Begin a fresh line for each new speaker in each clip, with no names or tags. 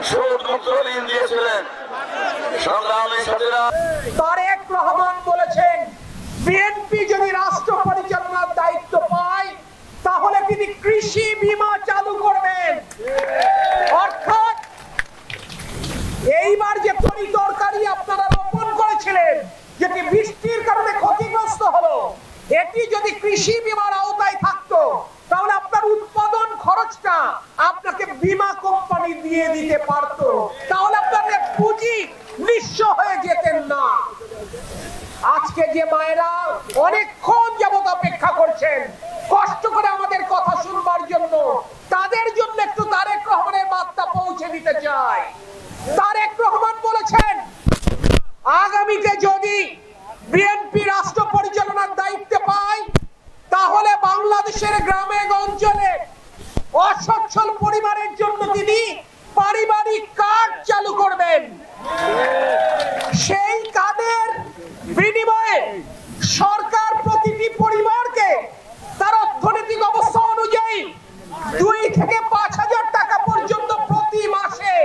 সুদমুক্ত ঋণ দিয়েছিলেন। সংগ্রামী সাথীরা,
তারেক রহমান বলেছেন বিএনপি যদি রাষ্ট্র পরিচালনার দায়িত্ব পায় তাহলে তিনি কৃষি বীমা চালু করবেন। অর্থাৎ এইবার যে তরিতরকারি আপনারা রোপণ করেছিলেন, যেটি বৃষ্টির কারণে ক্ষতিগ্রস্ত হলো, এটি যদি কৃষি বীমার আওতায় থাকতো তাহলে আপনার উৎপাদন খরচটা আপনাকে বীমা কোম্পানি দিয়ে দিতে পারতো, তাহলে আপনাদের পুঁজি নিঃস্ব হয়ে যেতেন না। আজকে যে মায়েরা অনেকক্ষণ যাবত অপেক্ষা করছেন কষ্ট করে আমাদের কথা শুনবার জন্য, তাদের জন্য একটু তারেক রহমানের বার্তা পৌঁছে দিতে চাই। তারেক রহমান বলেছেন আগামীতে যদি বিএনপি রাষ্ট্র পরিচালনার দায়িত্ব পায় তাহলে বাংলাদেশের গ্রামে গঞ্জে অসচ্ছল পরিবারের জন্য তিনি পারিবারিক কার্ড চালু করবেন। সেই কার্ডের বিনিময়ে সরকার প্রতিটি পরিবারকে তার অর্থনৈতিক অবস্থা অনুযায়ী 2 থেকে 5,000 টাকা পর্যন্ত প্রতি মাসে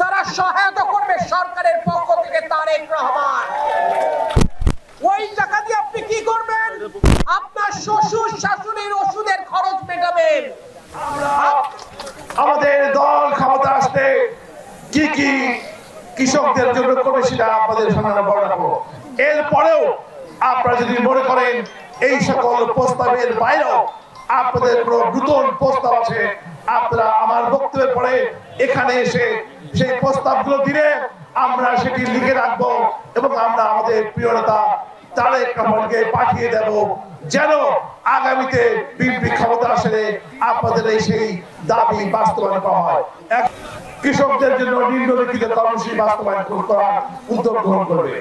তারা সহায়তা করবে সরকারের পক্ষ থেকে। তারেক রহমান ওই টাকা দিয়ে আপনি কি করবেন? আপনার শ্বশুর শাশুড়ির ওষুধের খরচ মেটাবেন।
আমাদের দল ক্ষমতা আসতে কি কি কৃষকদের জন্য করবে সেটা আপনাদের সামনে বর্ণনা করব। এরপরেও আপনারা যদি মনে করেন এই সকল প্রস্তাবের বাইরেও আপনাদের কোনো নতুন প্রস্তাব আছে, আপনারা আমার বক্তব্যের পরে এখানে এসে সেই প্রস্তাবগুলো দিলে আমরা সেটি লিখে রাখবো এবং আমরা আমাদের প্রিয় নেতা তারেক রহমানকে পাঠিয়ে দেব, যেন আগামীতে বিএনপি ক্ষমতা আসলে আপনাদের এই সেই দাবি বাস্তবায়ন করা হয়। কৃষকদের জন্য নিম্নলিখিত কর্মসূচি বাস্তবায়ন করার উদ্যোগ গ্রহণ করবে।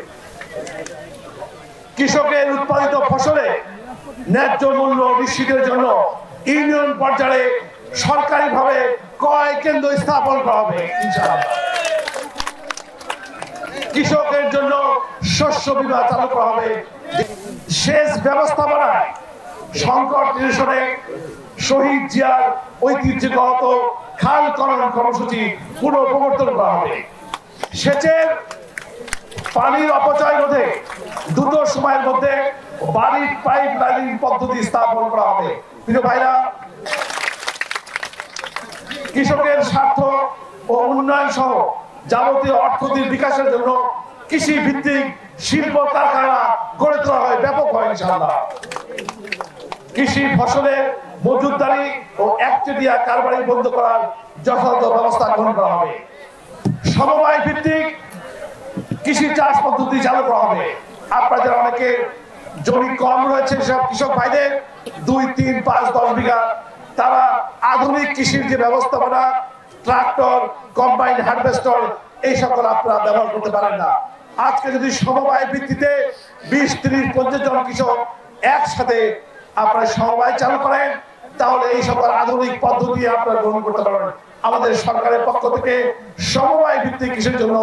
কৃষকের উৎপাদিত ফসলে ন্যায্য মূল্য নিশ্চিতের জন্য ইউনিয়ন পর্যায়ে সরকারিভাবে ক্রয় কেন্দ্র স্থাপন করা হবে ইনশাআল্লাহ। কৃষকের জন্য শস্য বীমা চালু করা হবে। সেচ ব্যবস্থাপনায় সংকট নিরসনে শহীদ জিয়ার ঐতিহ্যগত খাল খনন কর্মসূচি পুনঃপ্রবর্তন করা হবে। সেচের পানির অপচয় রোধে দ্রুত সময়ের মধ্যে বাড়ির পাইপ লাইন পদ্ধতি স্থাপন করা হবে। প্রিয় ভাইরা, কৃষকের স্বার্থ ও উন্নয়ন সহ যাবতীয় অর্থনীতির বিকাশের জন্য কৃষি ভিত্তিক শিল্প কারখানা গড়ে তোলা হয় ব্যাপকভাবে ইনশাআল্লাহ। কৃষি ফসলের মজুতদারি ও একচেটিয়া কারবারি বন্ধ করার যথাযথ ব্যবস্থা গ্রহণ করা হবে। সমবায় ভিত্তিক কৃষি চাষ পদ্ধতি চালু করা হবে। আপনাদের অনেকে জমি কম রয়েছে, সব কৃষক ভাইদের 2, 3, 5, 10 বিঘা তারা আধুনিক কৃষির যে ব্যবস্থাপনা, ট্রাক্টর, কম্বাইন্ড হারভেস্টর এই সকল আপনারা ব্যবহার করতে পারেন না। আজকে যদি সমবায় ভিত্তিতে 20, 30, 50 জন কৃষক একসাথে আপনারা সমবায় চালু করেন তাহলে এই সকল আধুনিক পদ্ধতি আপনারা গ্রহণ করতে পারবেন। আমাদের সরকারের পক্ষ থেকে সমবায় ভিত্তিক কৃষির জন্য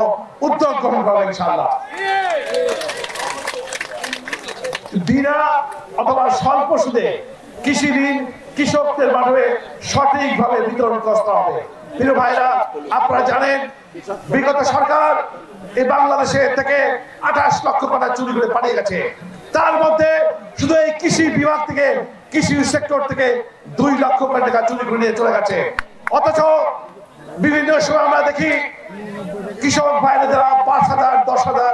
উদ্যোগ গ্রহণ করা হবে ইনশাআল্লাহ। বিনা অথবা স্বল্প সুদে কৃষি ঋণ কৃষকদের মাধ্যমে সঠিকভাবে বিতরণ করা হবে। প্রিয় ভাইরা, আপনারা জানেন বিগত সরকার এই বাংলাদেশে থেকে 28 লক্ষ টাকা চুরি করে পালিয়ে গেছে। তার মধ্যে শুধু এই কৃষি বিভাগ থেকে, কৃষি সেক্টর থেকে 2 লক্ষ টাকা চুরি করে নিয়ে চলে গেছে। অথচ বিভিন্ন সময় আমরা দেখি কৃষক ভাইরা যারা 5,000, 10,000,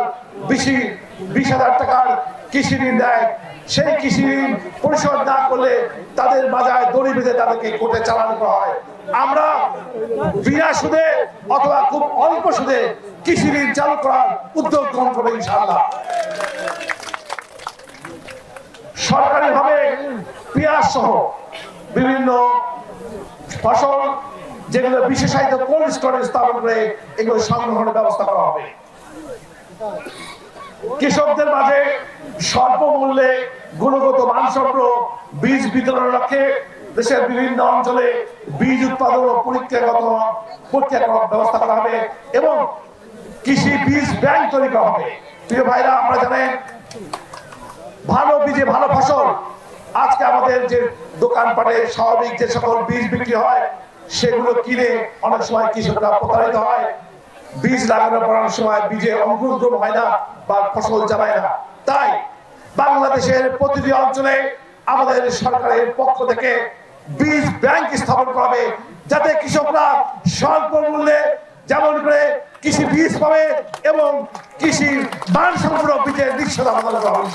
20,000 টাকার কৃষি ঋণ দেয়, সেই কৃষি ঋণ পরিশোধ না করলে তাদের বাজারে দড়ি বেঁধে তাদেরকে কোর্টে চালানো করা হয়। আমরা বিনা সুদে অথবা খুব অল্প সুদে কৃষি ঋণ চালু করার উদ্যোগ গ্রহণ করবে ইনশাআল্লাহ। সরকারিভাবে পেঁয়াজ সহ বিভিন্ন ফসল যেগুলো বিশেষায়িত কোল্ড স্টোরেজ স্থাপন করে এগুলো সংগ্রহের ব্যবস্থা করা হবে। কৃষকদের মাঝে স্বল্প মূল্যে গুণগত মানসম্পন্ন বীজ বিতরণের লক্ষ্যে দেশের বিভিন্ন অঞ্চলে বীজ উৎপাদন ও পরীক্ষার ব্যবস্থা করা হবে এবং কৃষি বীজ ব্যাংক তৈরি করা হবে। প্রিয় ভাইরা, আপনারা জানেন ভালো বীজে ভালো ফসল। আজকে আমাদের যে দোকানপাটে স্বাভাবিক যে সকল বীজ বিক্রি হয় সেগুলো কিনে অনেক সময় কৃষকরা প্রতারিত হয়। বীজ লাগানোর পর অনেক সময় বীজে অঙ্কুরোদ্গম হয় না বা ফসল জানায় না। তাই বাংলাদেশের প্রতিটি অঞ্চলে আমাদের সরকারের পক্ষ থেকে বীজ ব্যাংক স্থাপন করা হবে, যাতে কৃষকরা স্বল্প মূল্যে যেমন করে কৃষি বীজ পাবে এবং কৃষি মানসম্পন্ন বীজের নিশ্চয়তা প্রদান করা হবে।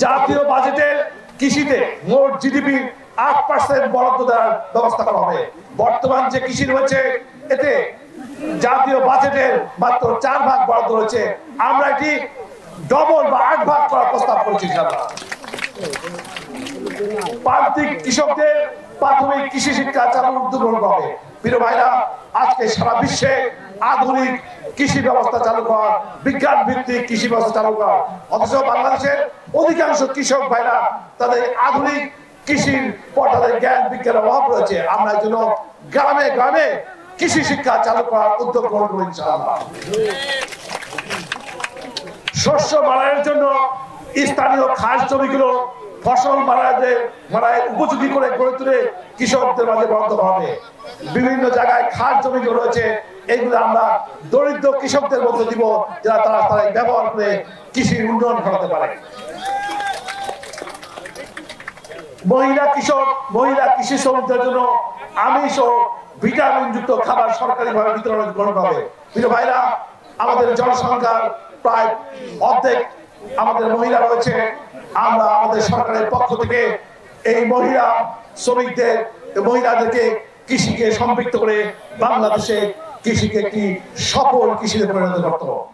জাতীয় বাজেটে কৃষিতে মোট জিডিপি 8% বরাদ্দ দেওয়ার ব্যবস্থা করা হবে। বর্তমান যে কৃষি রয়েছে এতে জাতীয় বাজেটের মাত্র 4 ভাগ বরাদ্দ রয়েছে, আমরা এটি ডবল বা 8 ভাগ করার প্রস্তাব করেছি। প্রান্তিক কৃষকদের প্রাথমিক কৃষি শিক্ষা চালুর উদ্যোগ গ্রহণ করা হবে। প্রিয় ভাইরা, আজকে সারা বিশ্বে আধুনিক কৃষি ব্যবস্থা চালু করা, বিজ্ঞান ভিত্তিক কৃষি ব্যবস্থা চালু করা, অথচ বাংলাদেশের অধিকাংশ কৃষক ভাইরা তাদের আধুনিক কৃষির পর তাদের জ্ঞান বিজ্ঞানের অভাব রয়েছে। আমরা এই জন্য গ্রামে গ্রামে কৃষি শিক্ষা চালু করার উদ্যোগ গ্রহণ করব ইনশাআল্লাহ। শস্য মাড়াইয়ের জন্য স্থানীয় খাস জমিগুলো ফসল মাড়াইয়ের উপযোগী করে গড়ে তুলে কৃষকদের মাঝে বরাদ্দ করা হবে। বিভিন্ন জায়গায় খাস জমিগুলো রয়েছে, এগুলো আমরা দরিদ্র কৃষকদের মধ্যে দিব, যারা তারা ব্যবহার করে কৃষির উন্নয়ন ঘটাতে পারে। মহিলা কৃষি শ্রমিকদের জন্য আমিষ ও ভিটামিন যুক্ত খাবার সরকারিভাবে বিতরণ গ্রহণ করা হবে। প্রিয় ভাইরা, আমাদের জনসংখ্যার প্রায় অর্ধেক আমাদের মহিলা রয়েছে। আমরা আমাদের সরকারের পক্ষ থেকে এই মহিলাদেরকে কৃষিকে সম্পৃক্ত করে বাংলাদেশে কৃষিকে একটি সফল কৃষিতে পরিণত করতে হবে।